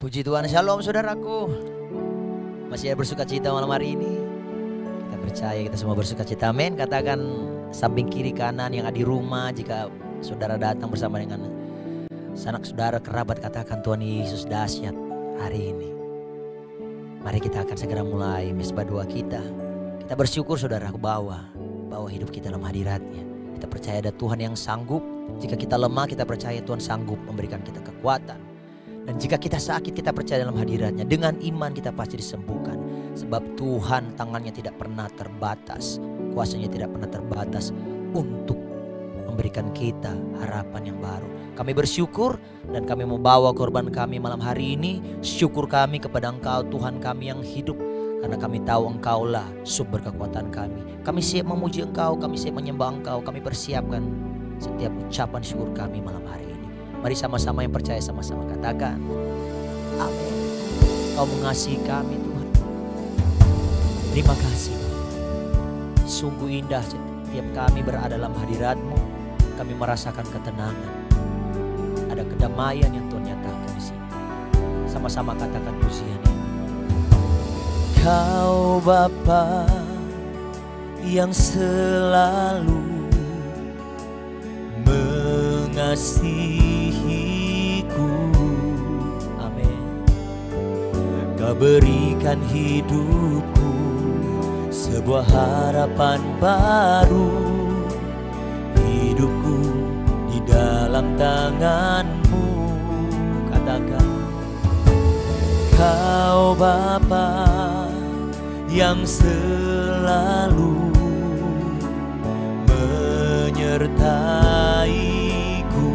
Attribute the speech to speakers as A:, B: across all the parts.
A: Puji Tuhan, shalom saudaraku. Masih ada bersuka cita malam hari ini. Kita percaya kita semua bersuka cita, amin. Katakan samping kiri kanan yang ada di rumah. Jika saudara datang bersama dengan sanak saudara kerabat, katakan Tuhan Yesus dahsyat hari ini. Mari kita akan segera mulai mesbah doa kita. Kita bersyukur saudaraku bawa hidup kita dalam hadirat-Nya. Kita percaya ada Tuhan yang sanggup. Jika kita lemah, kita percaya Tuhan sanggup memberikan kita kekuatan. Dan jika kita sakit, kita percaya dalam hadirat-Nya. Dengan iman kita pasti disembuhkan. Sebab Tuhan tangannya tidak pernah terbatas, kuasanya tidak pernah terbatas untuk memberikan kita harapan yang baru. Kami bersyukur dan kami mau bawa korban kami malam hari ini. Syukur kami kepada Engkau Tuhan kami yang hidup. Karena kami tahu Engkaulah sumber kekuatan kami. Kami siap memuji Engkau, kami siap menyembah Engkau. Kami persiapkan setiap ucapan syukur kami malam hari ini. Mari sama-sama yang percaya sama-sama katakan amin. Kau mengasihi kami Tuhan. Terima kasih. Sungguh indah setiap kami berada dalam hadirat-Mu. Kami merasakan ketenangan. Ada kedamaian yang Tuhan nyatakan di sini. Sama-sama katakan pujian ini. Kau Bapa yang selalu mengasihiku, amin. Kau berikan hidupku sebuah harapan baru. Hidupku di dalam tangan-Mu. Katakan Kau Bapa yang selalu menyertaiku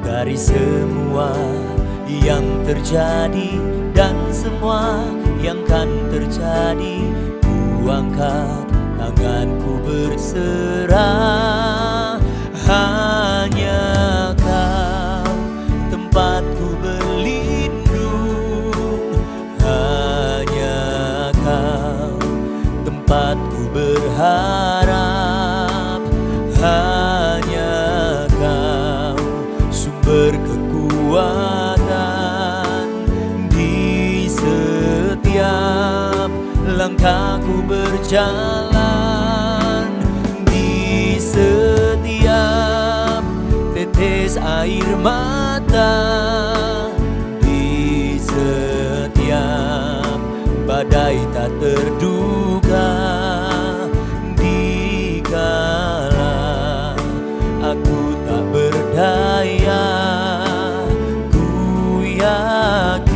A: dari semua yang terjadi dan semua yang kan terjadi. Ku angkat tanganku berserah, hanya Kau tempatku berlindung, hanya Kau tempatku berharap, hanya Kau sumber kekuatan. Di setiap langkahku berjalan, di setiap tetes air mata, di setiap badai tak terduga, dikala aku tak berdaya, ku yakin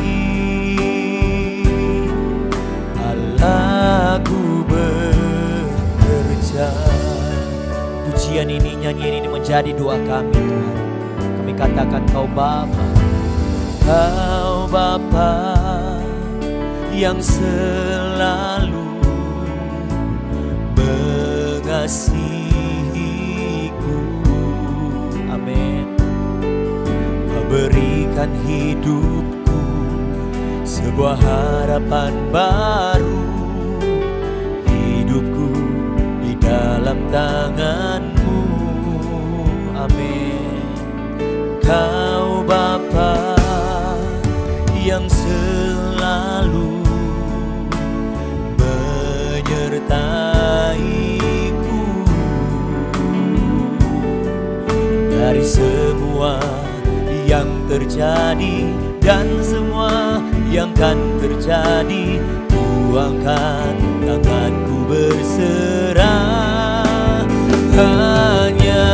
A: Allahku bekerja. Pujian ini, nyanyian ini menjadi doa kami Tuhan. Kami katakan Kau Bapa, Kau Bapa yang selalu mengasihiku, amin. Kau berikan hidupku sebuah harapan baru. Hidupku di dalam tangan-Mu, amin. Kau Bapa yang selalu menyertaiku dari semua yang terjadi dan semua yang kan terjadi. Ku angkat tanganku berserah, hanya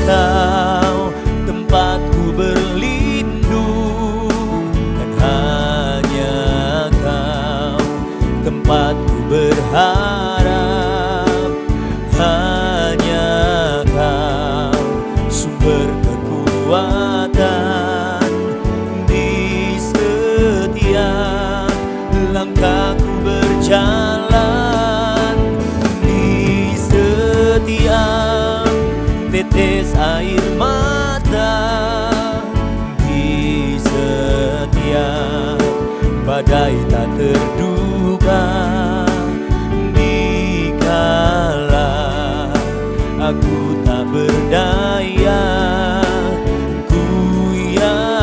A: Kau tempatku berlindung, dan hanya Kau tempatku berharap, hanya Kau sumber kekuatan. Di setiap langkahku berjalan, di setiap tetes air mata, di setiap badai tak terduga, dikala aku tak berdaya, ku yakin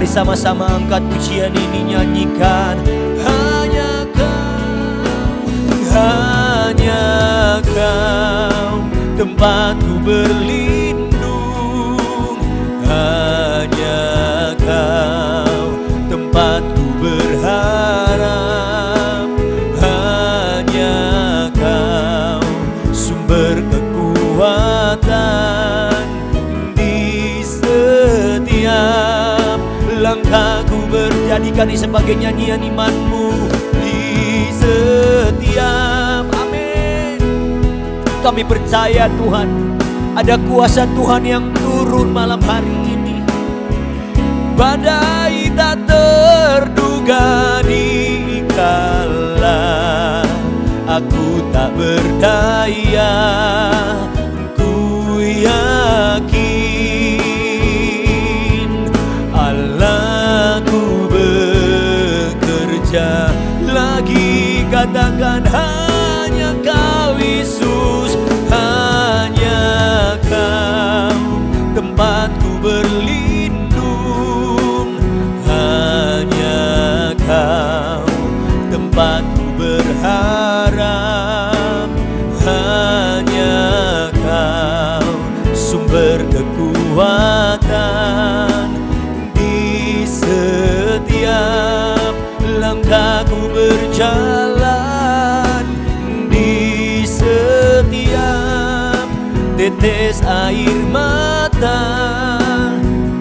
A: Mari sama-sama angkat pujian ini, nyanyikan. Hanya Kau tempatku berlindung. Hanya Kau tempatku berharap. Hanya Kau sumber kekuatan di setiap langkahku. Berjadikan ini sebagai nyanyian imanmu di setiap. Amin. Kami percaya Tuhan, ada kuasa Tuhan yang turun malam hari ini. Badai tak terduga dikala aku tak berdaya, ku yakin Allahku bekerja lagi. Katakan hanya Kau Yesus, hanya Kau tempatku berlindung. Hanya Kau tempatku berharap. Hanya Kau sumber kekuatan di setiap langkahku berjalan. Di setiap tetes air mata,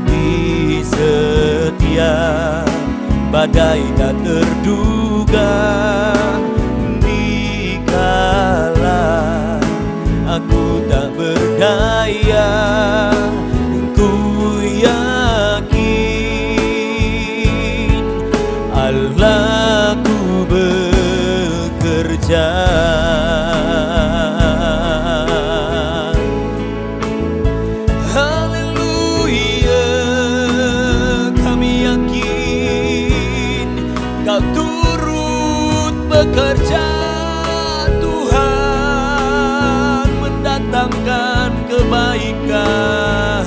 A: di setiap badai tak terduga dikala aku tak berdaya, ku yakin Allahku bekerja. Haleluya, kami yakin Kau turut bekerja. Tuhan mendatangkan kebaikan.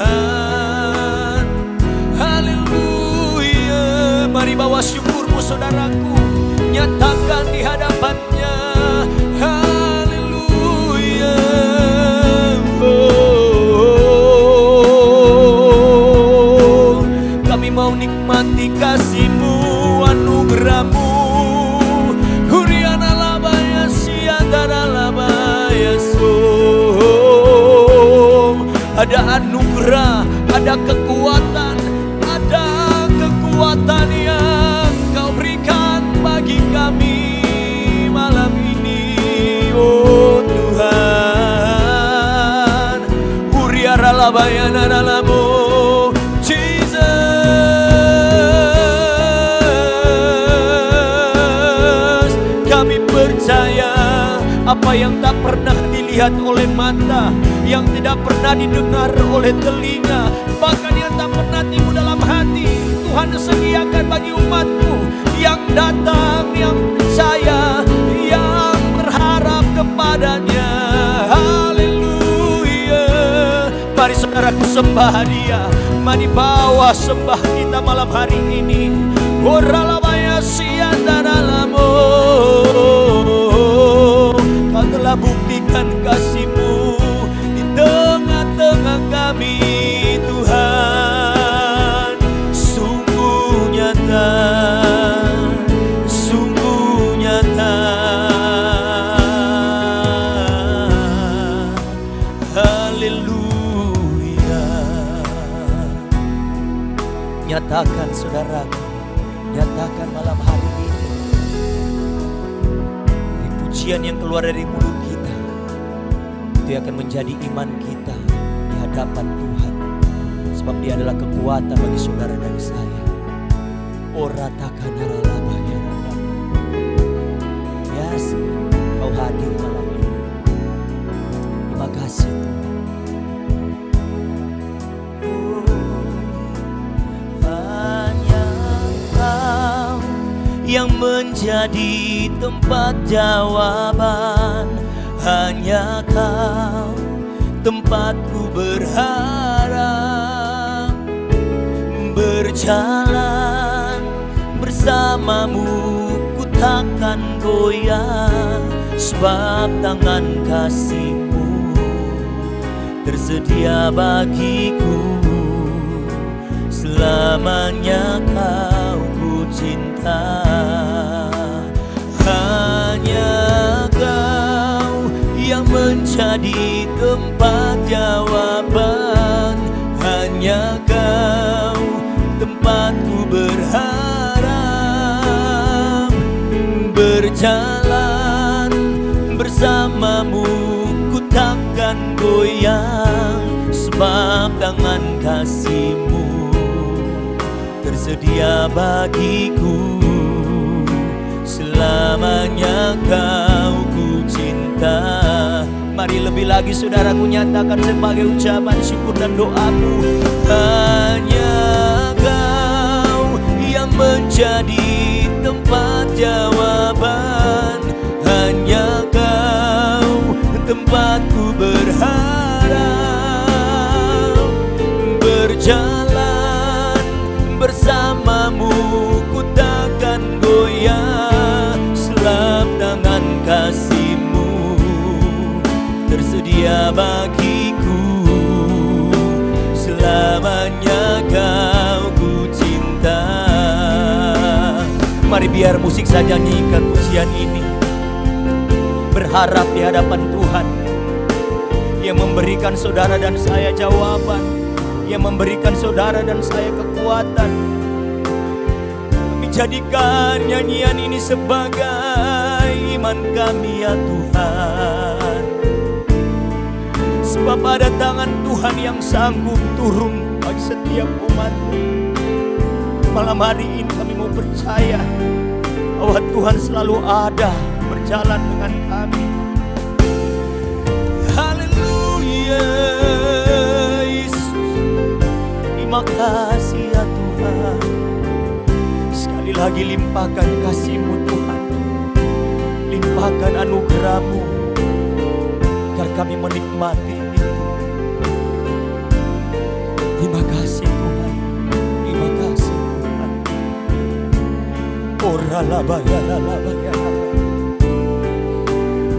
A: Haleluya, mari bawa syukurmu saudaraku, nyatakan di hadapannya. Haleluya, oh, kami mau nikmati kasih-Mu, anugerah-Mu. Huriana labaya siadara labaya so. Ada anugerah, ada kekuatan yang Kau berikan bagi kami malam ini. Oh Tuhan, Uriara labayana nalamo Jesus. Kami percaya apa yang tak pernah dilihat oleh mata, yang tidak pernah didengar oleh telinga, bahkan yang tak pernah timbul dalam hati, Tuhan sediakan bagi umat-Mu yang datang, yang percaya, yang berharap kepadanya. Haleluya. Mari saudaraku sembah Dia, mari bawa sembah kita malam hari ini. Oralabaya siandaralamo, Kau telah buktikan kasih-Mu di tengah-tengah kami Tuhan. Sungguh nyata, sungguh nyata. Haleluya. Nyatakan saudaraku, nyatakan malam hari ini. Pujian yang keluar dari mulut kita itu akan menjadi iman kita di hadapan Tuhan, sebab Dia adalah kekuatan bagi saudara dan saya. Oratakanaralabaya. Yes, Kau hadir malam ini. Terima kasih Tuhan. Hanya Kau yang menjadi tempat jawaban. Hanya Kau tempatku berharap, berjalan bersamamu ku takkan goyah, sebab tangan kasih-Mu tersedia bagiku. Selamanya Kau ku cinta, hanya Kau yang menjadi tempat jawaban, hanya Kau tempatku berharap. Berjalan bersamamu ku takkan goyang, sebab tangan kasih-Mu tersedia bagiku. Selamanya Kau ku cinta. Mari lebih lagi saudaraku nyatakan sebagai ucapan syukur dan doamu. Hanya Kau yang menjadi tempat jawaban, hanya Kau tempatku berharap. Berjalan bersamamu ku takkan goyah, selap tangan kasih-Mu tersedia bagiku. Selamanya Kau ku cinta. Mari biar musik saja nyanyikan pujian ini, berharap di hadapan Tuhan yang memberikan saudara dan saya jawaban, yang memberikan saudara dan saya kekuatan. Kami jadikan nyanyian ini sebagai iman kami ya Tuhan, sebab ada tangan Tuhan yang sanggup turun bagi setiap umat-Mu. Malam hari ini kami mau percaya bahwa Tuhan selalu ada berjalan dengan kami. Haleluya Yesus, terima kasih ya Tuhan. Sekali lagi limpahkan kasih-Mu Tuhan, limpahkan anugerah-Mu agar kami menikmati itu. Terima kasih Tuhan, terima kasih Tuhan.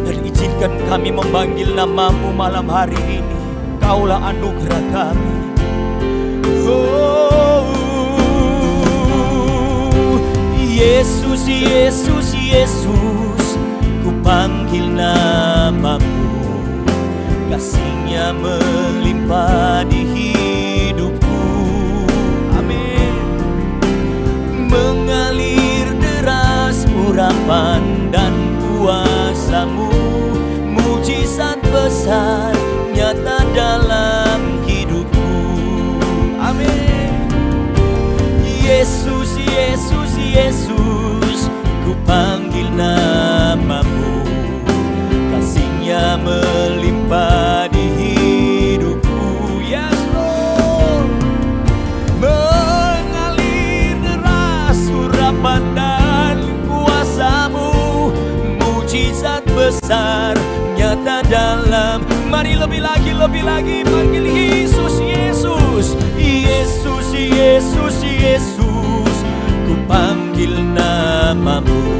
A: Dan izinkan kami memanggil nama-Mu malam hari ini. Kaulah anugerah kami. Oh Yesus, Yesus, Yesus, ku panggil nama-Mu. Kasih-Nya melimpah di hidupku. Amin. Mengalir deras urapan dan kuasa-Mu, mujizat besar nyata dalam hidupku. Amin. Yesus, Yesus, Yesus, ku panggil nama-Mu. Kasih-Nya melimpah di hidupku. Yes Lord. Mengalir deras urapan dan kuasa-Mu, mujizat besar nyata dalam. Mari lebih lagi panggil Yesus, Yesus, Yesus, Yesus, Yesus, ku panggil nama-Mu.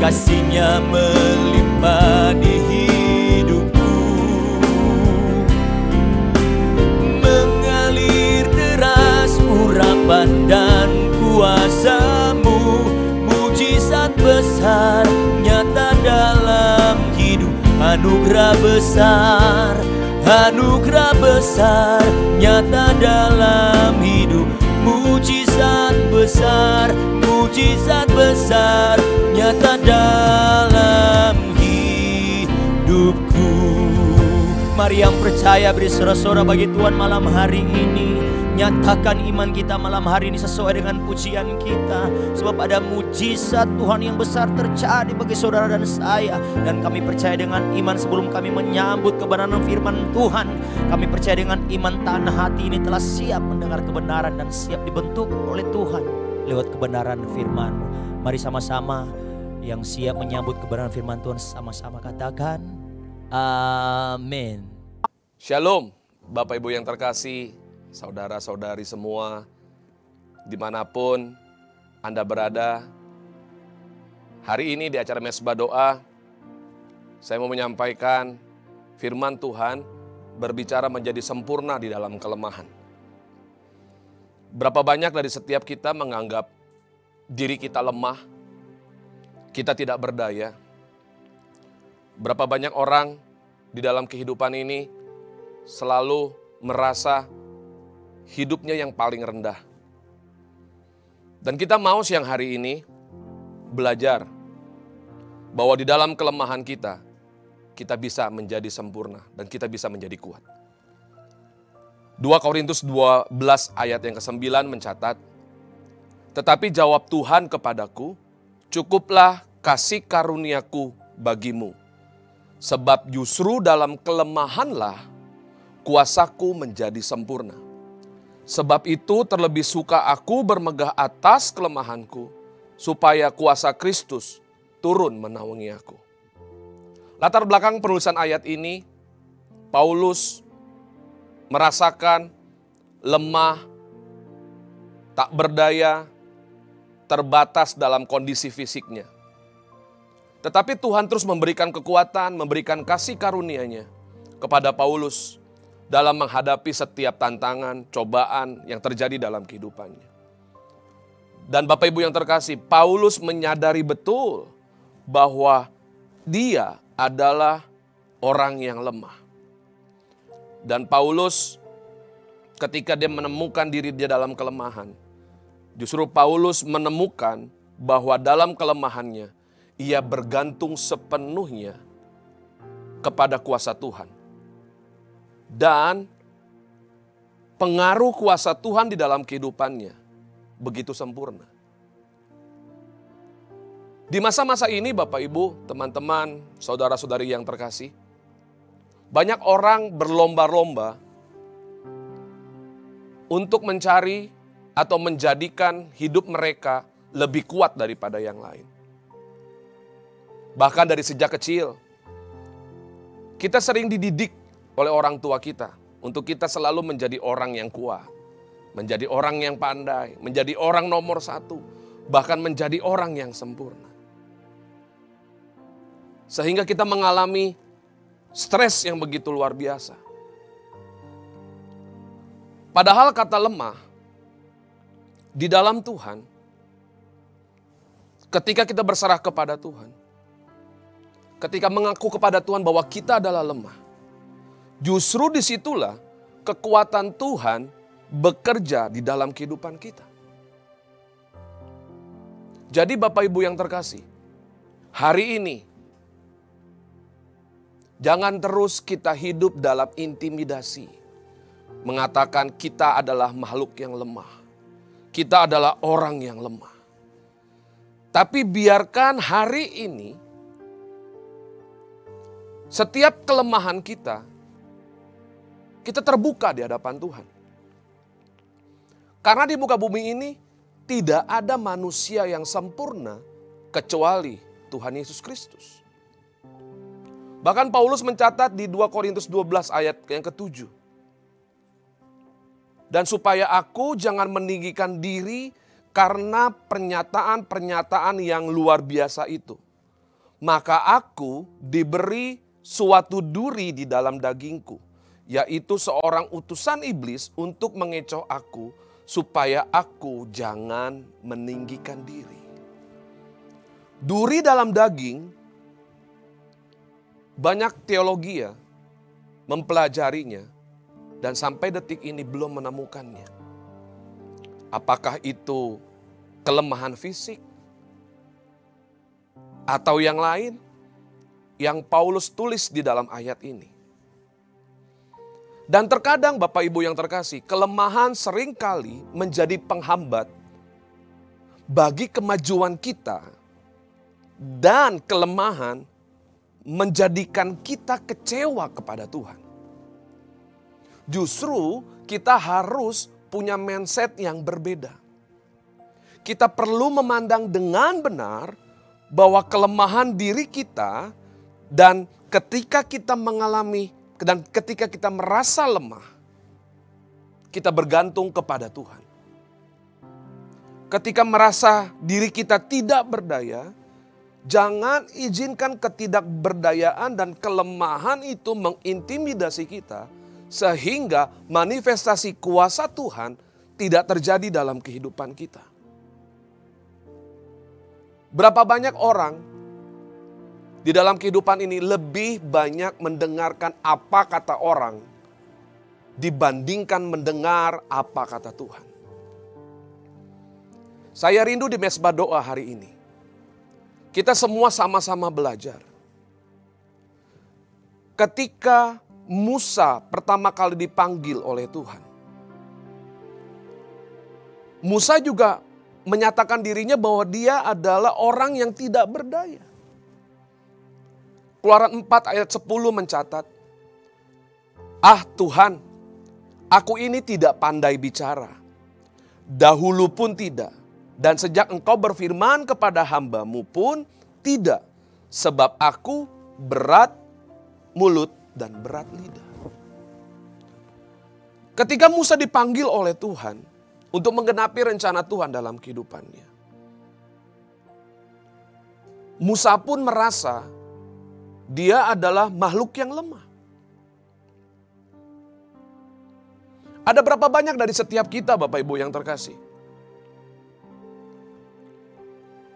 A: Kasih-Nya melimpah di hidupku. Mengalir deras urapan dan kuasa-Mu, mujizat besar nyata dalam hidup. Anugerah besar, anugerah besar nyata dalam hidup. Mujizat besar, mujizat besar nyata dalam hidupku. Mari yang percaya beri sorak-sorak bagi Tuhan malam hari ini. Nyatakan iman kita malam hari ini sesuai dengan pujian kita. Sebab ada mujizat Tuhan yang besar terjadi bagi saudara dan saya. Dan kami percaya dengan iman sebelum kami menyambut kebenaran firman Tuhan. Kami percaya dengan iman tanah hati ini telah siap mendengar kebenaran dan siap dibentuk oleh Tuhan lewat kebenaran firman. Mari sama-sama yang siap menyambut kebenaran firman Tuhan sama-sama katakan amin.
B: Shalom Bapak Ibu yang terkasih, saudara-saudari semua dimanapun Anda berada hari ini di acara Mesbah Doa, saya mau menyampaikan firman Tuhan berbicara menjadi sempurna di dalam kelemahan. Berapa banyak dari setiap kita menganggap diri kita lemah, kita tidak berdaya. Berapa banyak orang di dalam kehidupan ini selalu merasa hidupnya yang paling rendah. Dan kita mau siang hari ini belajar bahwa di dalam kelemahan kita bisa menjadi sempurna dan kita bisa menjadi kuat. 2 Korintus 12 ayat yang ke-9 mencatat, "Tetapi jawab Tuhan kepadaku, cukuplah kasih karuniaku bagimu. Sebab justru dalam kelemahanlah kuasaku menjadi sempurna. Sebab itu terlebih suka aku bermegah atas kelemahanku, supaya kuasa Kristus turun menaungi aku." Latar belakang penulisan ayat ini, Paulus merasakan lemah, tak berdaya, terbatas dalam kondisi fisiknya. Tetapi Tuhan terus memberikan kekuatan, memberikan kasih karunia-Nya kepada Paulus dalam menghadapi setiap tantangan, cobaan yang terjadi dalam kehidupannya. Dan Bapak Ibu yang terkasih, Paulus menyadari betul bahwa dia adalah orang yang lemah. Dan Paulus ketika dia menemukan diri dia dalam kelemahan, justru Paulus menemukan bahwa dalam kelemahannya, ia bergantung sepenuhnya kepada kuasa Tuhan. Dan pengaruh kuasa Tuhan di dalam kehidupannya begitu sempurna. Di masa-masa ini Bapak Ibu, teman-teman, saudara-saudari yang terkasih, banyak orang berlomba-lomba untuk mencari atau menjadikan hidup mereka lebih kuat daripada yang lain. Bahkan dari sejak kecil, kita sering dididik oleh orang tua kita untuk kita selalu menjadi orang yang kuat, menjadi orang yang pandai, menjadi orang nomor 1, bahkan menjadi orang yang sempurna. Sehingga kita mengalami stres yang begitu luar biasa. Padahal kata lemah di dalam Tuhan, ketika kita berserah kepada Tuhan, ketika mengaku kepada Tuhan bahwa kita adalah lemah, justru disitulah kekuatan Tuhan bekerja di dalam kehidupan kita. Jadi Bapak Ibu yang terkasih, hari ini jangan terus kita hidup dalam intimidasi, mengatakan kita adalah makhluk yang lemah, kita adalah orang yang lemah. Tapi biarkan hari ini setiap kelemahan kita terbuka di hadapan Tuhan. Karena di muka bumi ini tidak ada manusia yang sempurna kecuali Tuhan Yesus Kristus. Bahkan Paulus mencatat di 2 Korintus 12 ayat yang ke-7. "Dan supaya aku jangan meninggikan diri karena pernyataan-pernyataan yang luar biasa itu, maka aku diberi suatu duri di dalam dagingku, yaitu seorang utusan iblis untuk mengecoh aku, supaya aku jangan meninggikan diri." Duri dalam daging, banyak teologi ya mempelajarinya dan sampai detik ini belum menemukannya. Apakah itu kelemahan fisik atau yang lain yang Paulus tulis di dalam ayat ini. Dan terkadang Bapak Ibu yang terkasih, kelemahan seringkali menjadi penghambat bagi kemajuan kita, dan kelemahan menjadikan kita kecewa kepada Tuhan. Justru kita harus punya mindset yang berbeda. Kita perlu memandang dengan benar bahwa kelemahan diri kita, dan ketika kita mengalami dan ketika kita merasa lemah, kita bergantung kepada Tuhan. ketika merasa diri kita tidak berdaya, jangan izinkan ketidakberdayaan dan kelemahan itu mengintimidasi kita, sehingga manifestasi kuasa Tuhan tidak terjadi dalam kehidupan kita. Berapa banyak orang di dalam kehidupan ini lebih banyak mendengarkan apa kata orang dibandingkan mendengar apa kata Tuhan. Saya rindu di mesbah doa hari ini, kita semua sama-sama belajar. Ketika Musa pertama kali dipanggil oleh Tuhan, Musa juga menyatakan dirinya bahwa dia adalah orang yang tidak berdaya. Keluaran 4 ayat 10 mencatat, "Ah Tuhan, aku ini tidak pandai bicara, dahulu pun tidak, dan sejak Engkau berfirman kepada hamba-Mu pun tidak, sebab aku berat mulut dan berat lidah." Ketika Musa dipanggil oleh Tuhan untuk menggenapi rencana Tuhan dalam kehidupannya, Musa pun merasa dia adalah makhluk yang lemah. Ada berapa banyak dari setiap kita, Bapak Ibu yang terkasih,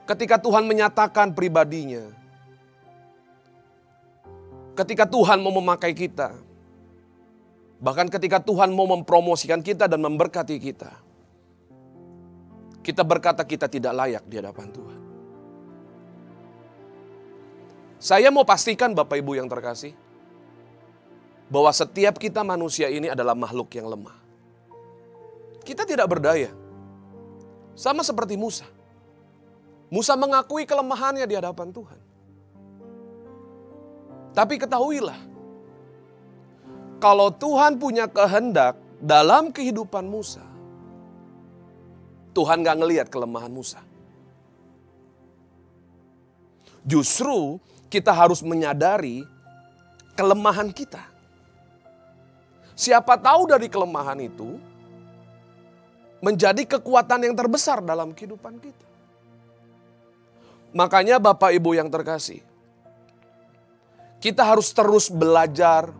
B: ketika Tuhan menyatakan pribadinya, ketika Tuhan mau memakai kita, bahkan ketika Tuhan mau mempromosikan kita dan memberkati kita, kita berkata kita tidak layak di hadapan Tuhan. Saya mau pastikan Bapak Ibu yang terkasih, bahwa setiap kita manusia ini adalah makhluk yang lemah. Kita tidak berdaya. Sama seperti Musa. Musa mengakui kelemahannya di hadapan Tuhan. Tapi ketahuilah, kalau Tuhan punya kehendak dalam kehidupan Musa, Tuhan gak ngelihat kelemahan Musa. Justru kita harus menyadari kelemahan kita. Siapa tahu dari kelemahan itu menjadi kekuatan yang terbesar dalam kehidupan kita. Makanya Bapak Ibu yang terkasih, kita harus terus belajar,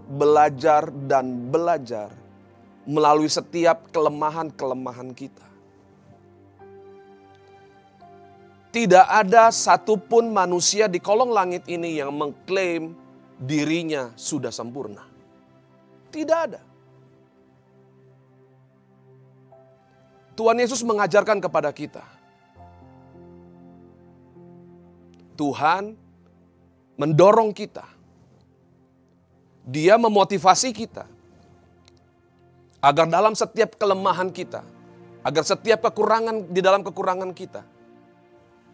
B: dan belajar melalui setiap kelemahan-kelemahan kita. Tidak ada satupun manusia di kolong langit ini yang mengklaim dirinya sudah sempurna. Tidak ada. Tuhan Yesus mengajarkan kepada kita, Tuhan mendorong kita, Dia memotivasi kita, agar dalam setiap kelemahan kita, agar setiap kekurangan di dalam kekurangan kita,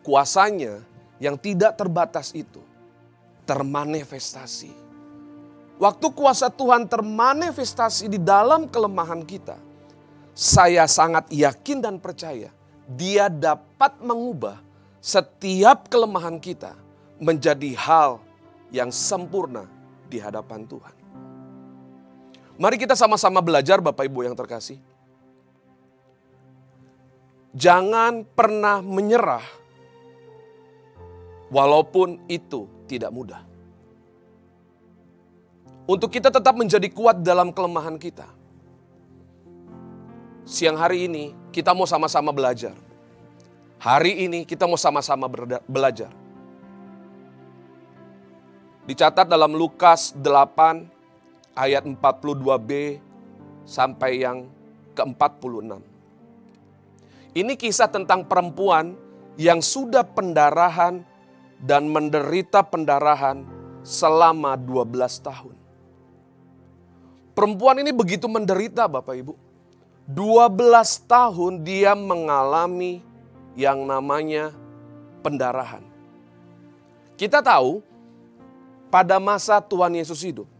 B: kuasanya yang tidak terbatas itu termanifestasi. Waktu kuasa Tuhan termanifestasi di dalam kelemahan kita, saya sangat yakin dan percaya Dia dapat mengubah setiap kelemahan kita menjadi hal yang sempurna di hadapan Tuhan. Mari kita sama-sama belajar Bapak Ibu yang terkasih. Jangan pernah menyerah walaupun itu tidak mudah. Untuk kita tetap menjadi kuat dalam kelemahan kita. Siang hari ini kita mau sama-sama belajar. Hari ini kita mau sama-sama belajar. Dicatat dalam Lukas 8 ayat 42b sampai yang ke-46. Ini kisah tentang perempuan yang sudah pendarahan dan menderita pendarahan selama 12 tahun. Perempuan ini begitu menderita Bapak Ibu. 12 tahun dia mengalami yang namanya pendarahan. Kita tahu pada masa Tuhan Yesus hidup,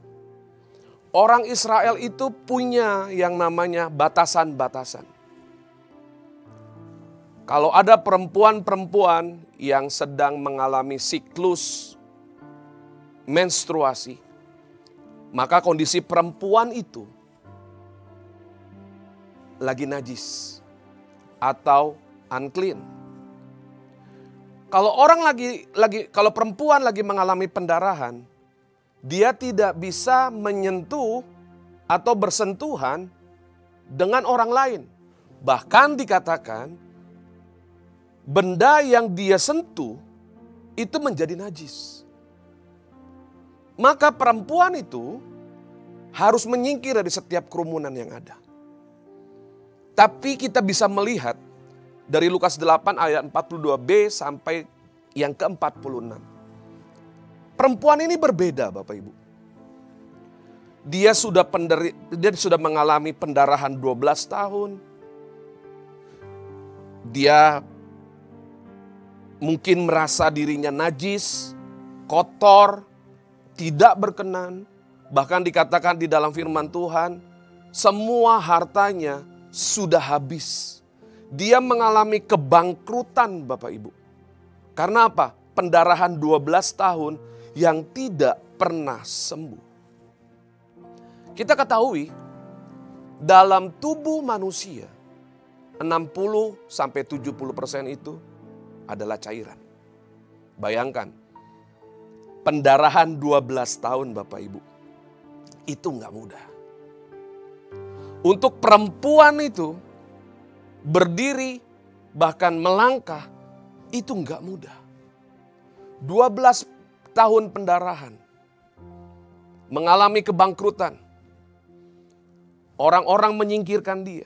B: orang Israel itu punya yang namanya batasan-batasan. Kalau ada perempuan-perempuan yang sedang mengalami siklus menstruasi, maka kondisi perempuan itu lagi najis atau unclean. Kalau kalau perempuan lagi mengalami pendarahan, dia tidak bisa menyentuh atau bersentuhan dengan orang lain. Bahkan dikatakan benda yang dia sentuh itu menjadi najis. Maka perempuan itu harus menyingkir dari setiap kerumunan yang ada. Tapi kita bisa melihat dari Lukas 8 ayat 42b sampai yang ke-46. Perempuan ini berbeda Bapak Ibu. Dia sudah mengalami pendarahan 12 tahun. Dia mungkin merasa dirinya najis, kotor, tidak berkenan. Bahkan dikatakan di dalam firman Tuhan, semua hartanya sudah habis. Dia mengalami kebangkrutan Bapak Ibu. Karena apa? Pendarahan 12 tahun yang tidak pernah sembuh. Kita ketahui dalam tubuh manusia 60-70% itu adalah cairan. Bayangkan, pendarahan 12 tahun Bapak Ibu, itu nggak mudah. Untuk perempuan itu berdiri bahkan melangkah itu nggak mudah. 12 tahun pendarahan, mengalami kebangkrutan. Orang-orang menyingkirkan dia.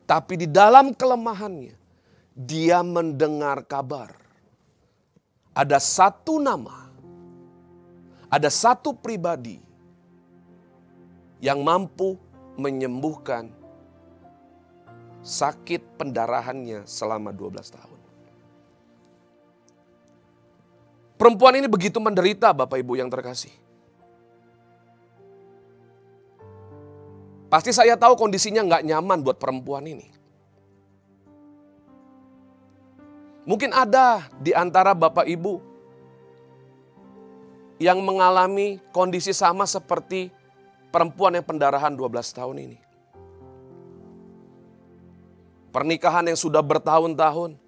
B: Tapi di dalam kelemahannya, dia mendengar kabar. Ada satu nama, ada satu pribadi yang mampu menyembuhkan sakit pendarahannya selama 12 tahun. Perempuan ini begitu menderita Bapak Ibu yang terkasih. Pasti saya tahu kondisinya nggak nyaman buat perempuan ini. Mungkin ada di antara Bapak Ibu yang mengalami kondisi sama seperti perempuan yang pendarahan 12 tahun ini. Pernikahan yang sudah bertahun-tahun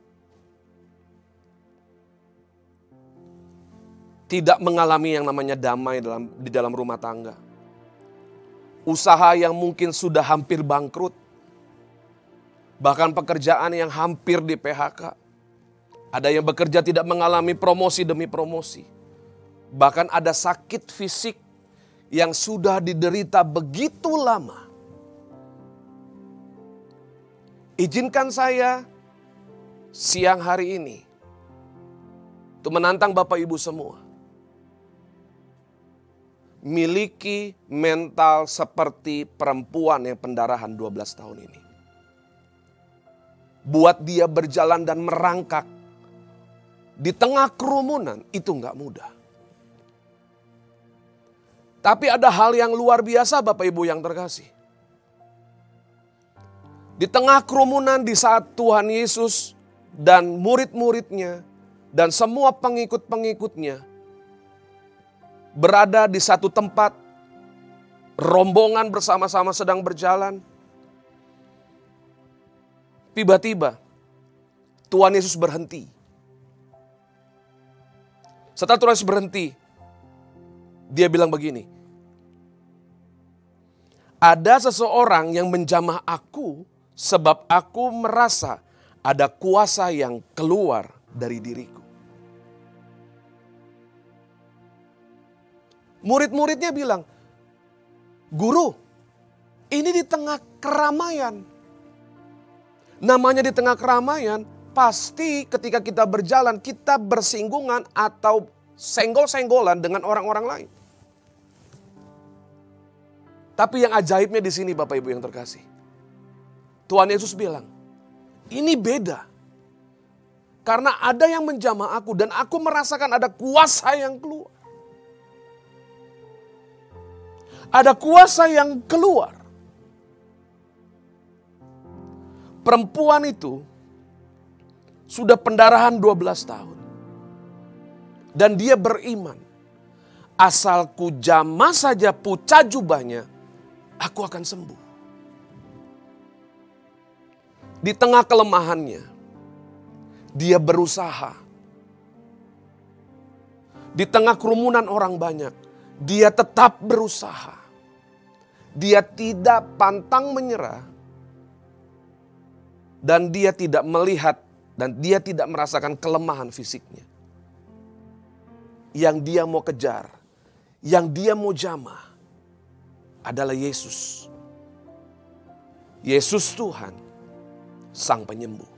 B: tidak mengalami yang namanya damai di dalam rumah tangga. Usaha yang mungkin sudah hampir bangkrut. Bahkan pekerjaan yang hampir di PHK. Ada yang bekerja tidak mengalami promosi demi promosi. Bahkan ada sakit fisik yang sudah diderita begitu lama. Izinkan saya siang hari ini untuk menantang Bapak Ibu semua. Miliki mental seperti perempuan yang pendarahan 12 tahun ini. Buat dia berjalan dan merangkak di tengah kerumunan itu nggak mudah. Tapi ada hal yang luar biasa Bapak Ibu yang terkasih. Di tengah kerumunan di saat Tuhan Yesus dan murid-muridnya dan semua pengikut-pengikutnya berada di satu tempat, rombongan bersama-sama sedang berjalan. Tiba-tiba Tuhan Yesus berhenti. Setelah Tuhan Yesus berhenti, dia bilang begini, ada seseorang yang menjamah aku sebab aku merasa ada kuasa yang keluar dari diriku. Murid-muridnya bilang, Guru, ini di tengah keramaian. Namanya di tengah keramaian, pasti ketika kita berjalan, kita bersinggungan atau senggol-senggolan dengan orang-orang lain. Tapi yang ajaibnya di sini Bapak Ibu yang terkasih. Tuhan Yesus bilang, ini beda. Karena ada yang menjamah aku dan aku merasakan ada kuasa yang keluar. Ada kuasa yang keluar. Perempuan itu sudah pendarahan 12 tahun. Dan dia beriman. Asal ku jamah saja puca jubahnya, aku akan sembuh. Di tengah kelemahannya, Dia berusaha. Di tengah kerumunan orang banyak, dia tetap berusaha. Dia tidak pantang menyerah. Dan dia tidak melihat dan dia tidak merasakan kelemahan fisiknya. Yang dia mau kejar, yang dia mau jamah adalah Yesus. Yesus Tuhan, Sang Penyembuh.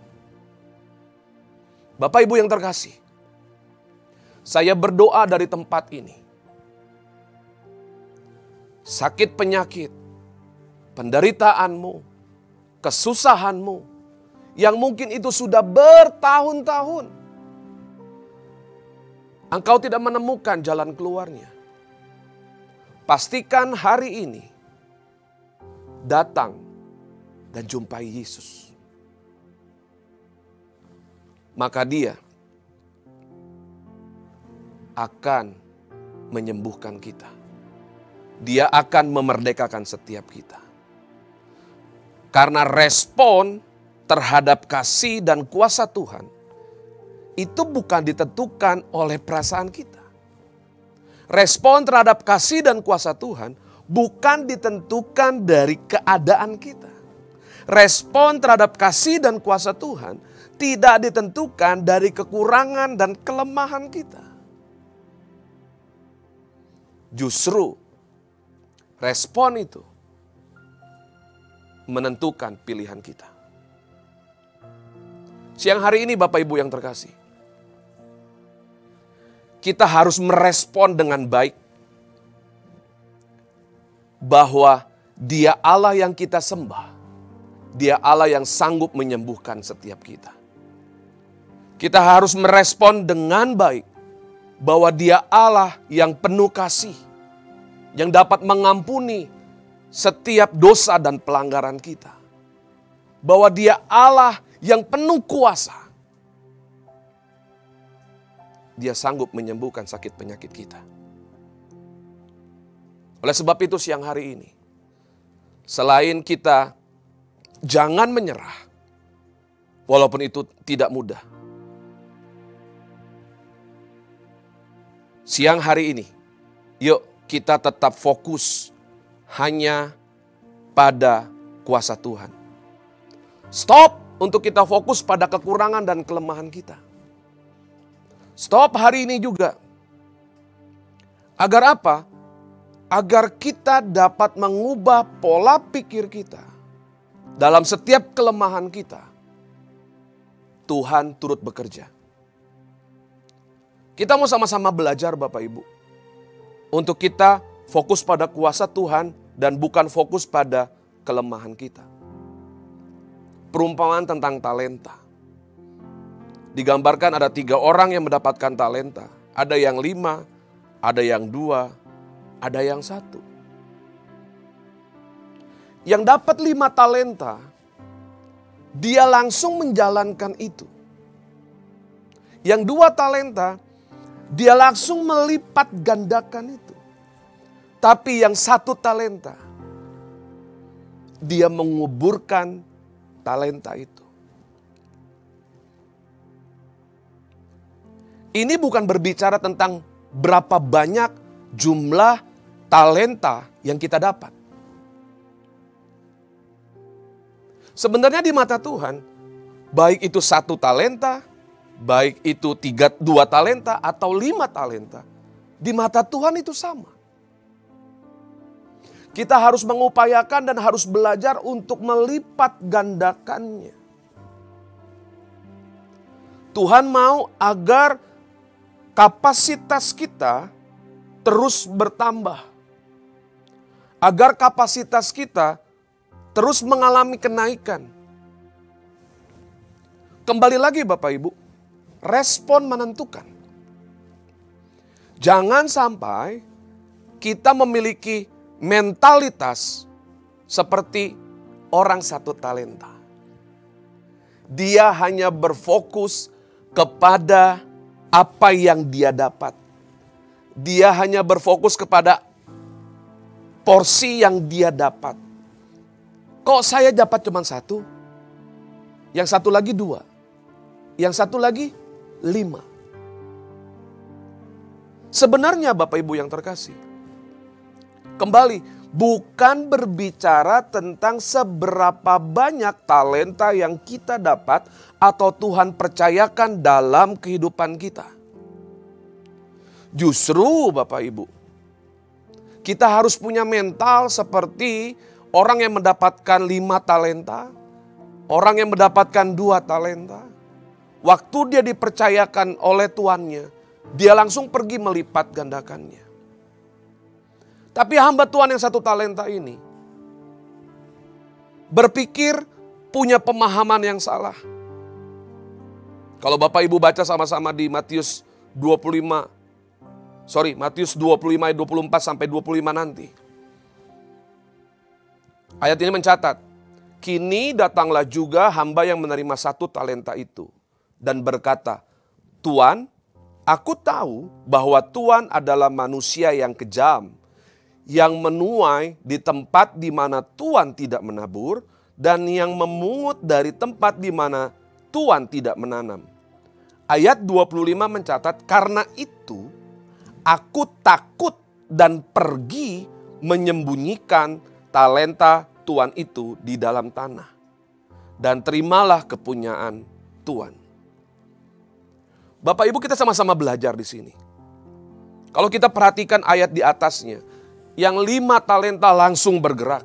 B: Bapak Ibu yang terkasih, saya berdoa dari tempat ini. Sakit penyakit, penderitaanmu, kesusahanmu, yang mungkin itu sudah bertahun-tahun, engkau tidak menemukan jalan keluarnya. Pastikan hari ini datang dan jumpai Yesus. Maka Dia akan menyembuhkan kita. Dia akan memerdekakan setiap kita. Karena respon terhadap kasih dan kuasa Tuhan itu bukan ditentukan oleh perasaan kita. Respon terhadap kasih dan kuasa Tuhan bukan ditentukan dari keadaan kita. Respon terhadap kasih dan kuasa Tuhan tidak ditentukan dari kekurangan dan kelemahan kita. Justru respon itu menentukan pilihan kita. Siang hari ini Bapak Ibu yang terkasih, kita harus merespon dengan baik bahwa Dia Allah yang kita sembah, Dia Allah yang sanggup menyembuhkan setiap kita. Kita harus merespon dengan baik bahwa Dia Allah yang penuh kasih, yang dapat mengampuni setiap dosa dan pelanggaran kita. Bahwa Dia Allah yang penuh kuasa. Dia sanggup menyembuhkan sakit penyakit kita. Oleh sebab itu siang hari ini, selain kita jangan menyerah, walaupun itu tidak mudah. Siang hari ini, yuk kita tetap fokus hanya pada kuasa Tuhan. Stop untuk kita fokus pada kekurangan dan kelemahan kita. Stop hari ini juga. Agar apa? Agar kita dapat mengubah pola pikir kita. Dalam setiap kelemahan kita, Tuhan turut bekerja. Kita mau sama-sama belajar Bapak Ibu. Untuk kita fokus pada kuasa Tuhan dan bukan fokus pada kelemahan kita. Perumpamaan tentang talenta. Digambarkan ada 3 orang yang mendapatkan talenta. Ada yang 5, ada yang 2, ada yang 1. Yang dapat 5 talenta, dia langsung menjalankan itu. Yang 2 talenta, dia langsung melipat gandakan itu. Tapi yang 1 talenta, dia menguburkan talenta itu. Ini bukan berbicara tentang berapa banyak jumlah talenta yang kita dapat. Sebenarnya di mata Tuhan, baik itu 1 talenta, baik itu 2 talenta atau 5 talenta, di mata Tuhan itu sama. Kita harus mengupayakan dan harus belajar untuk melipat gandakannya. Tuhan mau agar kapasitas kita terus bertambah. Agar kapasitas kita terus mengalami kenaikan. Kembali lagi Bapak Ibu, respon menentukan. Jangan sampai kita memiliki mentalitas seperti orang 1 talenta. Dia hanya berfokus kepada apa yang dia dapat. Dia hanya berfokus kepada porsi yang dia dapat. Kok saya dapat cuma 1? Yang 1 lagi 2. Yang satu lagi 5. Sebenarnya Bapak Ibu yang terkasih, kembali, bukan berbicara tentang seberapa banyak talenta yang kita dapat atau Tuhan percayakan dalam kehidupan kita. Justru Bapak Ibu, kita harus punya mental seperti orang yang mendapatkan 5 talenta, orang yang mendapatkan 2 talenta. Waktu dia dipercayakan oleh tuannya, dia langsung pergi melipat gandakannya. Tapi hamba Tuhan yang 1 talenta ini berpikir punya pemahaman yang salah. Kalau Bapak Ibu baca sama-sama di Matius 25 ayat 24 sampai 25 nanti. Ayat ini mencatat, kini datanglah juga hamba yang menerima 1 talenta itu dan berkata, Tuan, aku tahu bahwa Tuan adalah manusia yang kejam, yang menuai di tempat di mana Tuan tidak menabur, dan yang memungut dari tempat di mana Tuan tidak menanam. Ayat 25 mencatat, karena itu aku takut dan pergi menyembunyikan talenta Tuan itu di dalam tanah. Dan terimalah kepunyaan Tuan. Bapak Ibu, kita sama-sama belajar di sini. Kalau kita perhatikan ayat di atasnya, yang 5 talenta langsung bergerak.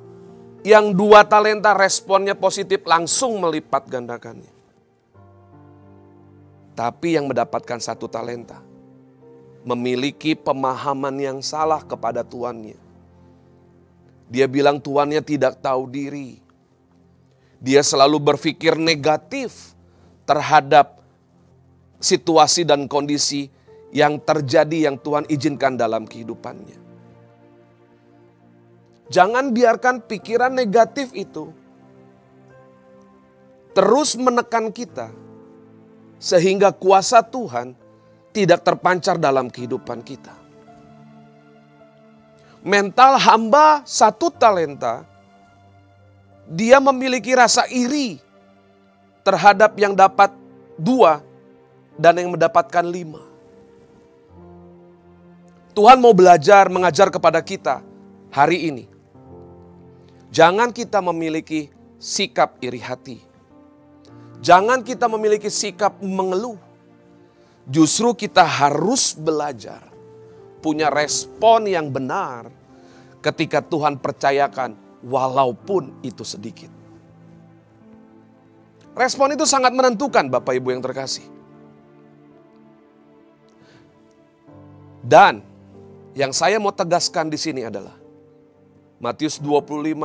B: Yang 2 talenta responnya positif langsung melipat gandakannya. Tapi yang mendapatkan 1 talenta memiliki pemahaman yang salah kepada tuannya. Dia bilang tuannya tidak tahu diri. Dia selalu berpikir negatif terhadap situasi dan kondisi yang terjadi yang Tuhan izinkan dalam kehidupannya. Jangan biarkan pikiran negatif itu terus menekan kita sehingga kuasa Tuhan tidak terpancar dalam kehidupan kita. Mental hamba 1 talenta, dia memiliki rasa iri terhadap yang dapat 2 dan yang mendapatkan 5. Tuhan mau belajar mengajar kepada kita hari ini. Jangan kita memiliki sikap iri hati. Jangan kita memiliki sikap mengeluh. Justru kita harus belajar punya respon yang benar ketika Tuhan percayakan walaupun itu sedikit. Respon itu sangat menentukan Bapak Ibu yang terkasih. Dan yang saya mau tegaskan di sini adalah Matius 25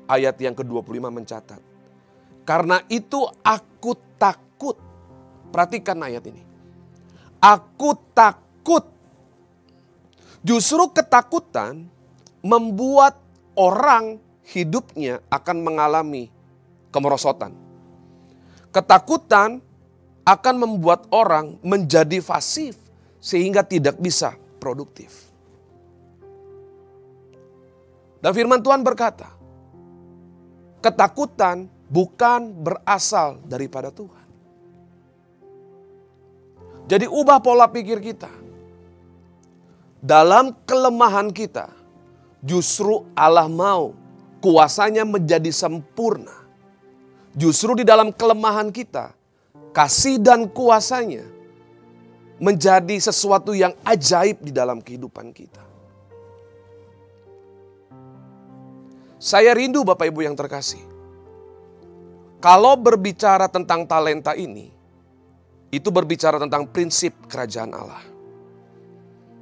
B: ayat yang ke-25 mencatat. Karena itu aku takut. Perhatikan ayat ini. Aku takut. Justru ketakutan membuat orang hidupnya akan mengalami kemerosotan. Ketakutan akan membuat orang menjadi pasif sehingga tidak bisa produktif. Dan firman Tuhan berkata, ketakutan bukan berasal daripada Tuhan. Jadi ubah pola pikir kita. Dalam kelemahan kita, justru Allah mau kuasanya menjadi sempurna. Justru di dalam kelemahan kita, kasih dan kuasanya menjadi sesuatu yang ajaib di dalam kehidupan kita. Saya rindu Bapak Ibu yang terkasih. Kalau berbicara tentang talenta ini, itu berbicara tentang prinsip kerajaan Allah.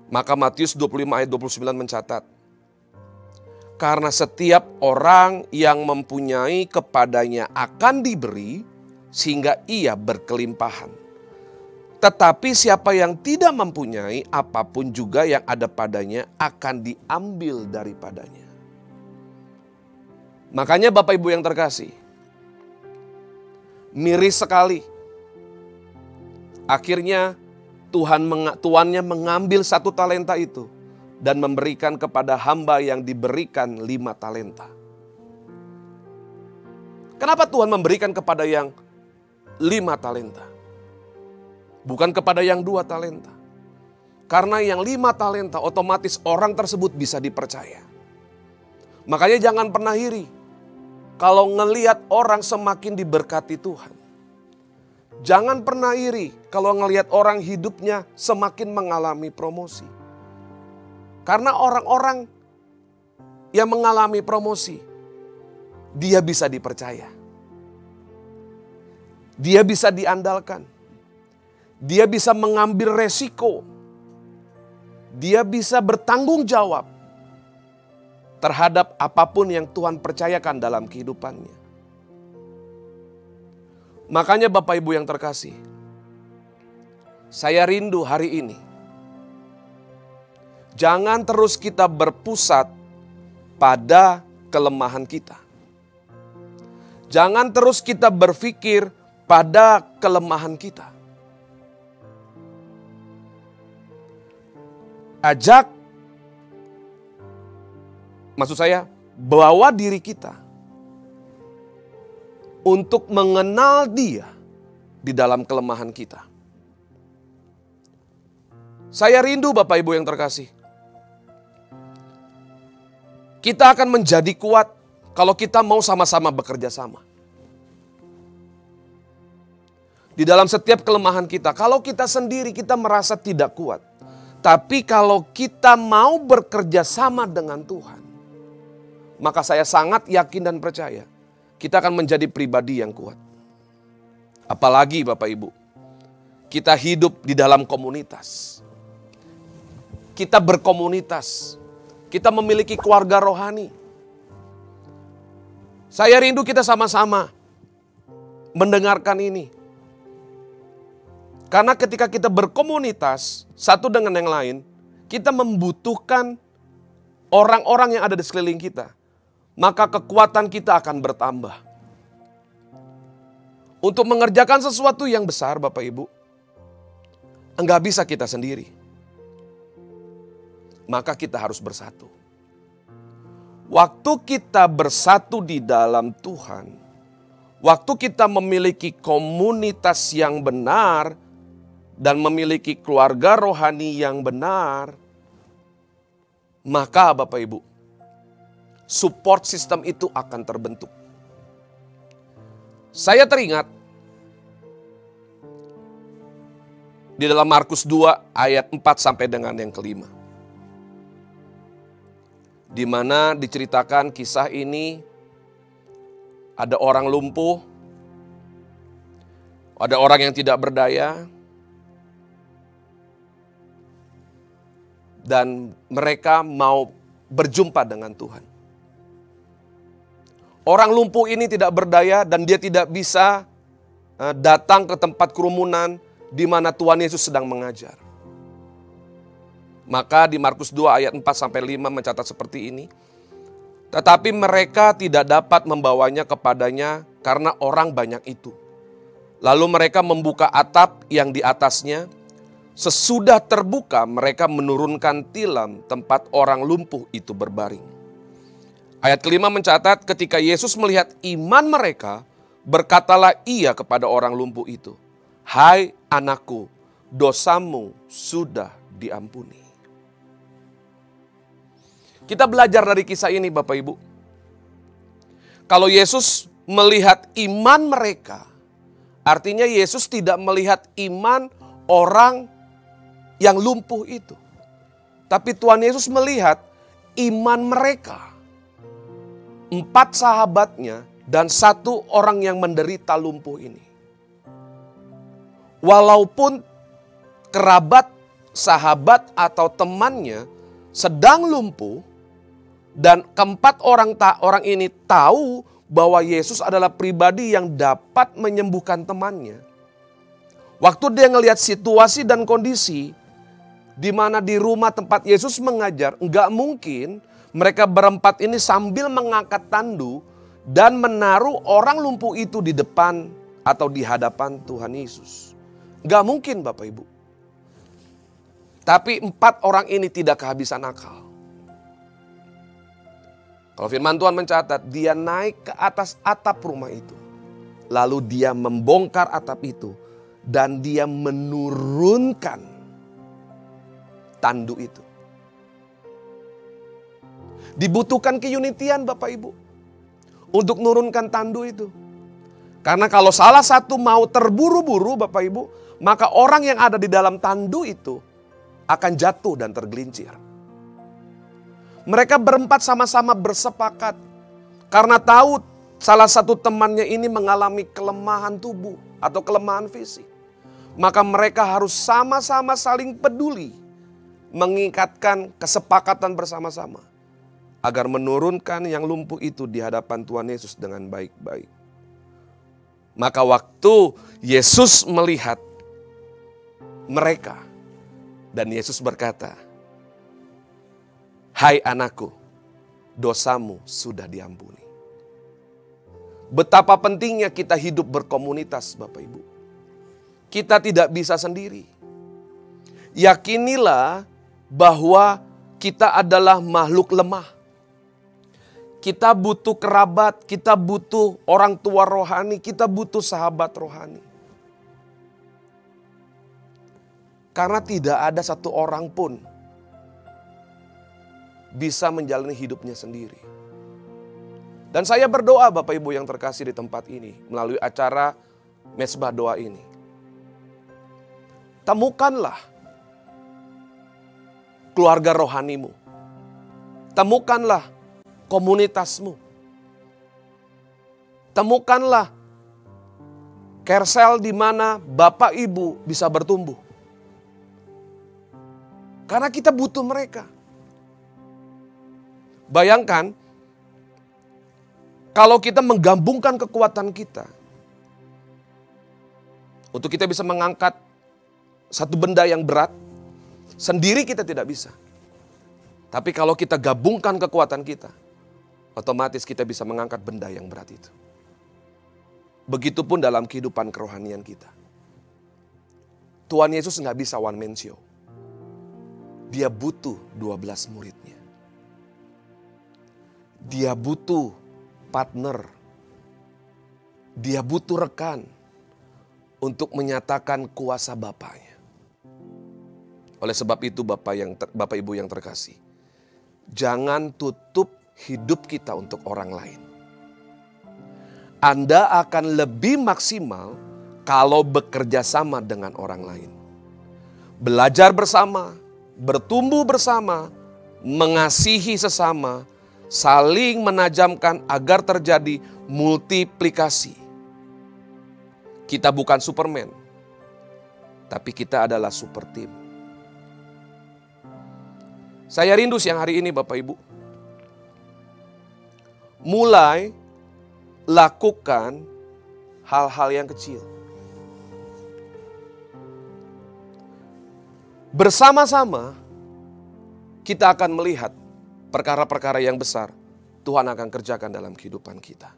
B: Maka Matius 25 ayat 29 mencatat, karena setiap orang yang mempunyai kepadanya akan diberi sehingga ia berkelimpahan. Tetapi siapa yang tidak mempunyai, apapun juga yang ada padanya akan diambil daripadanya. Makanya Bapak Ibu yang terkasih, miris sekali. Akhirnya tuannya mengambil 1 talenta itu dan memberikan kepada hamba yang diberikan 5 talenta. Kenapa Tuhan memberikan kepada yang 5 talenta? Bukan kepada yang 2 talenta. Karena yang 5 talenta otomatis orang tersebut bisa dipercaya. Makanya jangan pernah iri kalau ngelihat orang semakin diberkati Tuhan. Jangan pernah iri kalau ngelihat orang hidupnya semakin mengalami promosi. Karena orang-orang yang mengalami promosi, dia bisa dipercaya. Dia bisa diandalkan. Dia bisa mengambil resiko. Dia bisa bertanggung jawab terhadap apapun yang Tuhan percayakan dalam kehidupannya. Makanya Bapak Ibu yang terkasih, saya rindu hari ini. Jangan terus kita berpusat pada kelemahan kita. Jangan terus kita berpikir pada kelemahan kita. Maksud saya, bawa diri kita untuk mengenal Dia di dalam kelemahan kita. Saya rindu Bapak Ibu yang terkasih. Kita akan menjadi kuat kalau kita mau sama-sama bekerja sama. Di dalam setiap kelemahan kita, kalau kita sendiri kita merasa tidak kuat. Tapi kalau kita mau bekerja sama dengan Tuhan, maka saya sangat yakin dan percaya kita akan menjadi pribadi yang kuat. Apalagi Bapak Ibu, kita hidup di dalam komunitas. Kita berkomunitas. Kita memiliki keluarga rohani. Saya rindu kita sama-sama mendengarkan ini. Karena ketika kita berkomunitas satu dengan yang lain, kita membutuhkan orang-orang yang ada di sekeliling kita. Maka kekuatan kita akan bertambah. Untuk mengerjakan sesuatu yang besar Bapak Ibu, enggak bisa kita sendiri. Maka kita harus bersatu. Waktu kita bersatu di dalam Tuhan, waktu kita memiliki komunitas yang benar, dan memiliki keluarga rohani yang benar, maka Bapak Ibu, support system itu akan terbentuk. Saya teringat di dalam Markus 2 ayat 4 sampai dengan yang kelima. Di mana diceritakan kisah ini, ada orang lumpuh, ada orang yang tidak berdaya, dan mereka mau berjumpa dengan Tuhan. Orang lumpuh ini tidak berdaya dan dia tidak bisa datang ke tempat kerumunan di mana Tuhan Yesus sedang mengajar. Maka di Markus 2 ayat 4 sampai 5 mencatat seperti ini. Tetapi mereka tidak dapat membawanya kepadanya karena orang banyak itu. Lalu mereka membuka atap yang di atasnya. Sesudah terbuka mereka menurunkan tilam tempat orang lumpuh itu berbaring. Ayat kelima mencatat ketika Yesus melihat iman mereka, berkatalah ia kepada orang lumpuh itu, "Hai anakku, dosamu sudah diampuni." Kita belajar dari kisah ini Bapak Ibu. Kalau Yesus melihat iman mereka, artinya Yesus tidak melihat iman orang yang lumpuh itu. Tapi Tuhan Yesus melihat iman mereka. 4 sahabatnya dan 1 orang yang menderita lumpuh ini. Walaupun kerabat, sahabat atau temannya sedang lumpuh dan keempat orang ini tahu bahwa Yesus adalah pribadi yang dapat menyembuhkan temannya. Waktu dia ngelihat situasi dan kondisi di mana di rumah tempat Yesus mengajar, enggak mungkin mereka berempat ini sambil mengangkat tandu dan menaruh orang lumpuh itu di depan atau di hadapan Tuhan Yesus. Enggak mungkin Bapak Ibu. Tapi 4 orang ini tidak kehabisan akal. Kalau firman Tuhan mencatat, dia naik ke atas atap rumah itu. Lalu dia membongkar atap itu dan dia menurunkan tandu itu. Dibutuhkan keunitian Bapak Ibu untuk menurunkan tandu itu. Karena kalau salah satu mau terburu-buru Bapak Ibu, maka orang yang ada di dalam tandu itu akan jatuh dan tergelincir. Mereka berempat sama-sama bersepakat karena tahu salah satu temannya ini mengalami kelemahan tubuh atau kelemahan fisik. Maka mereka harus sama-sama saling peduli, mengikatkan kesepakatan bersama-sama agar menurunkan yang lumpuh itu di hadapan Tuhan Yesus dengan baik-baik. Maka waktu Yesus melihat mereka dan Yesus berkata, "Hai anakku, dosamu sudah diampuni." Betapa pentingnya kita hidup berkomunitas Bapak Ibu. Kita tidak bisa sendiri. Yakinilah bahwa kita adalah makhluk lemah. Kita butuh kerabat, kita butuh orang tua rohani, kita butuh sahabat rohani. Karena tidak ada satu orang pun bisa menjalani hidupnya sendiri. Dan saya berdoa Bapak Ibu yang terkasih di tempat ini melalui acara Mesbah Doa ini. Temukanlah keluarga rohanimu. Temukanlah komunitasmu. Temukanlah kersel di mana Bapak Ibu bisa bertumbuh. Karena kita butuh mereka. Bayangkan kalau kita menggabungkan kekuatan kita untuk kita bisa mengangkat satu benda yang berat, sendiri kita tidak bisa. Tapi kalau kita gabungkan kekuatan kita, otomatis kita bisa mengangkat benda yang berat itu. Begitupun dalam kehidupan kerohanian kita. Tuhan Yesus nggak bisa one man show. Dia butuh 12 muridnya. Dia butuh partner. Dia butuh rekan untuk menyatakan kuasa Bapaknya. Oleh sebab itu Bapak Ibu yang terkasih, jangan tutup hidup kita untuk orang lain. Anda akan lebih maksimal kalau bekerja sama dengan orang lain. Belajar bersama, bertumbuh bersama, mengasihi sesama, saling menajamkan agar terjadi multiplikasi. Kita bukan Superman, tapi kita adalah super team. Saya rindu siang hari ini Bapak Ibu, mulai lakukan hal-hal yang kecil. Bersama-sama kita akan melihat perkara-perkara yang besar Tuhan akan kerjakan dalam kehidupan kita.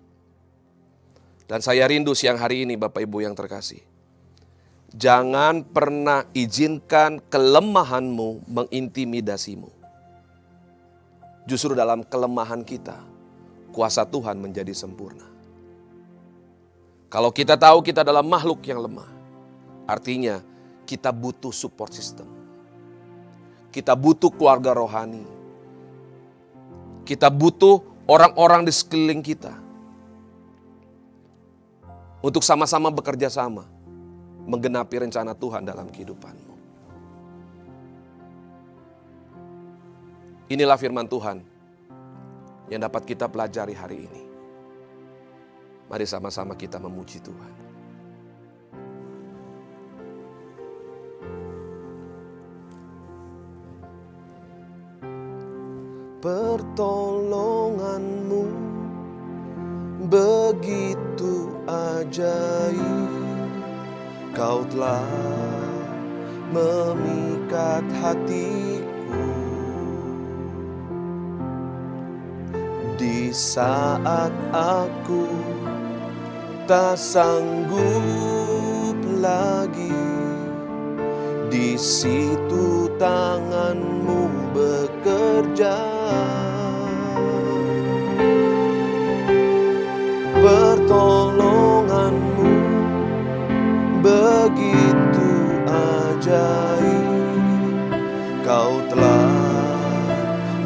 B: Dan saya rindu siang hari ini Bapak Ibu yang terkasih, jangan pernah izinkan kelemahanmu mengintimidasimu. Justru dalam kelemahan kita, kuasa Tuhan menjadi sempurna. Kalau kita tahu kita adalah makhluk yang lemah, artinya kita butuh support system. Kita butuh keluarga rohani. Kita butuh orang-orang di sekeliling kita. Untuk sama-sama bekerja sama, menggenapi rencana Tuhan dalam kehidupanmu. Inilah firman Tuhan yang dapat kita pelajari hari ini. Mari sama-sama kita memuji Tuhan. Pertolonganmu begitu ajaib, Kau telah memikat hatiku. Di saat aku tak sanggup lagi, di situ tanganmu bekerja. Pertolonganmu begitu ajaib. Kau telah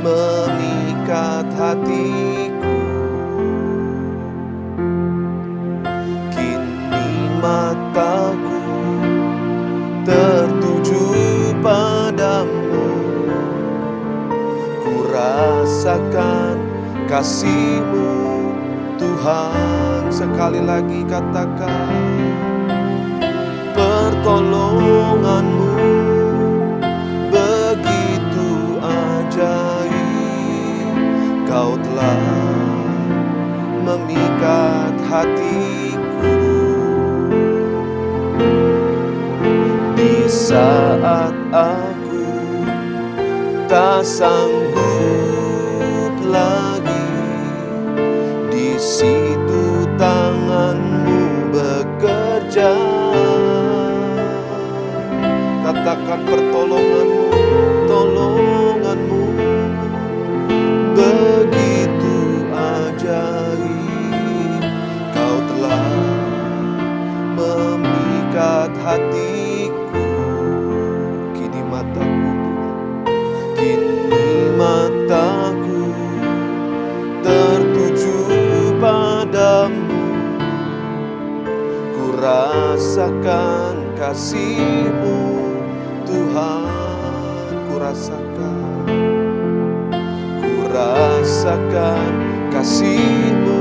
B: memikat hatiku. Kini mataku tertuju padamu. Ku rasakan kasih-Mu Tuhan. Sekali lagi katakan, pertolongan-Mu begitu ajaib. Kau telah memikat hatiku. Di saat aku tak sanggup lagi, di situ tangan-Mu bekerja. Katakan pertolongan-Mu, tolongan-Mu begitu ajaib. Kau telah memikat hatiku. Kini mataku, kini mataku tertuju padamu. Ku rasakan kasih-Mu Tuhan. Ku rasakan kasih-Mu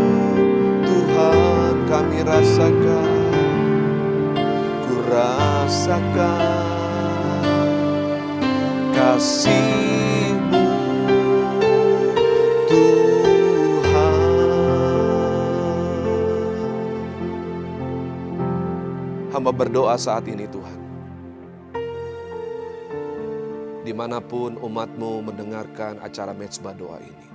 B: Tuhan. Kami rasakan, ku rasakan kasih-Mu Tuhan. Hamba berdoa saat ini Tuhan, dimanapun umat-Mu mendengarkan acara Mezbah Doa ini.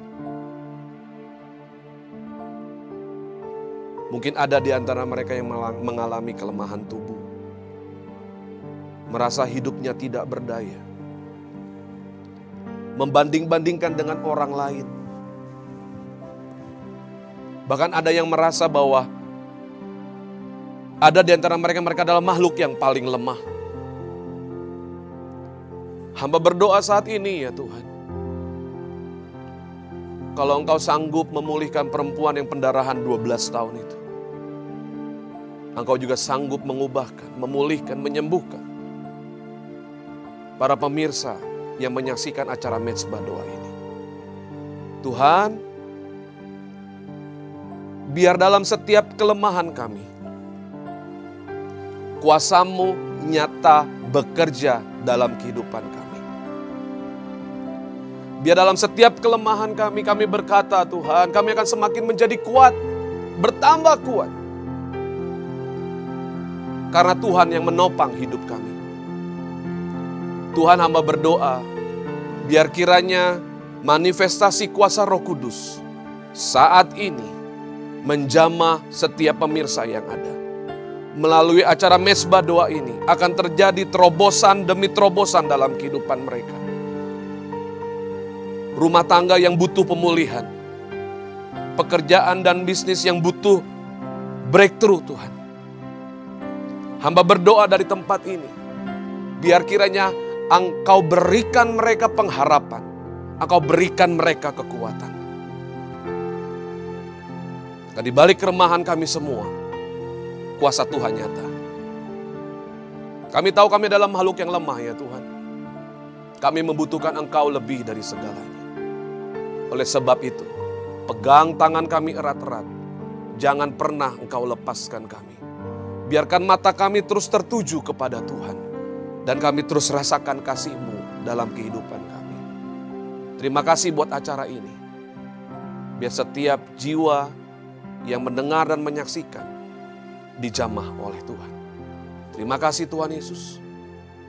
B: Mungkin ada di antara mereka yang mengalami kelemahan tubuh, merasa hidupnya tidak berdaya, membanding-bandingkan dengan orang lain. Bahkan ada yang merasa bahwa ada di antara mereka adalah makhluk yang paling lemah. Hamba berdoa saat ini ya Tuhan, kalau Engkau sanggup memulihkan perempuan yang pendarahan 12 tahun itu, Engkau juga sanggup mengubahkan, memulihkan, menyembuhkan para pemirsa yang menyaksikan acara Mezbah Doa ini. Tuhan, biar dalam setiap kelemahan kami, kuasa-Mu nyata bekerja dalam kehidupan kami. Biar dalam setiap kelemahan kami berkata Tuhan, kami akan semakin menjadi kuat, bertambah kuat. Karena Tuhan yang menopang hidup kami. Tuhan, hamba berdoa, biar kiranya manifestasi kuasa Roh Kudus saat ini menjamah setiap pemirsa yang ada. Melalui acara Mezbah Doa ini akan terjadi terobosan demi terobosan dalam kehidupan mereka. Rumah tangga yang butuh pemulihan, pekerjaan dan bisnis yang butuh breakthrough Tuhan. Hamba berdoa dari tempat ini, biar kiranya Engkau berikan mereka pengharapan, Engkau berikan mereka kekuatan. Dan di balik kelemahan kami semua, kuasa Tuhan nyata. Kami tahu kami adalah makhluk yang lemah ya Tuhan. Kami membutuhkan Engkau lebih dari segalanya. Oleh sebab itu, pegang tangan kami erat-erat. Jangan pernah Engkau lepaskan kami. Biarkan mata kami terus tertuju kepada Tuhan. Dan kami terus rasakan kasih-Mu dalam kehidupan kami. Terima kasih buat acara ini. Biar setiap jiwa yang mendengar dan menyaksikan dijamah oleh Tuhan. Terima kasih Tuhan Yesus.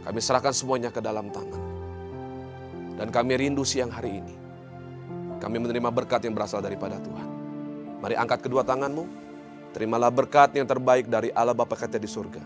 B: Kami serahkan semuanya ke dalam tangan. Dan kami rindu siang hari ini. Kami menerima berkat yang berasal daripada Tuhan. Mari angkat kedua tanganmu. Terimalah berkat yang terbaik dari Allah Bapa kita di surga.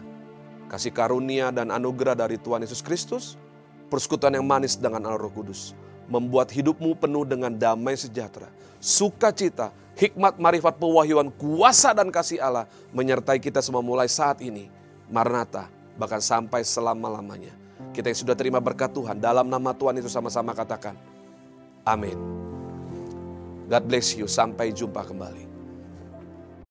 B: Kasih karunia dan anugerah dari Tuhan Yesus Kristus. Persekutuan yang manis dengan Allah Roh Kudus. Membuat hidupmu penuh dengan damai sejahtera. Sukacita, hikmat, marifat, pewahyuan, kuasa dan kasih Allah. Menyertai kita semua mulai saat ini. Maranatha, bahkan sampai selama-lamanya. Kita yang sudah terima berkat Tuhan, dalam nama Tuhan itu sama-sama katakan, amin. God bless you, sampai jumpa kembali.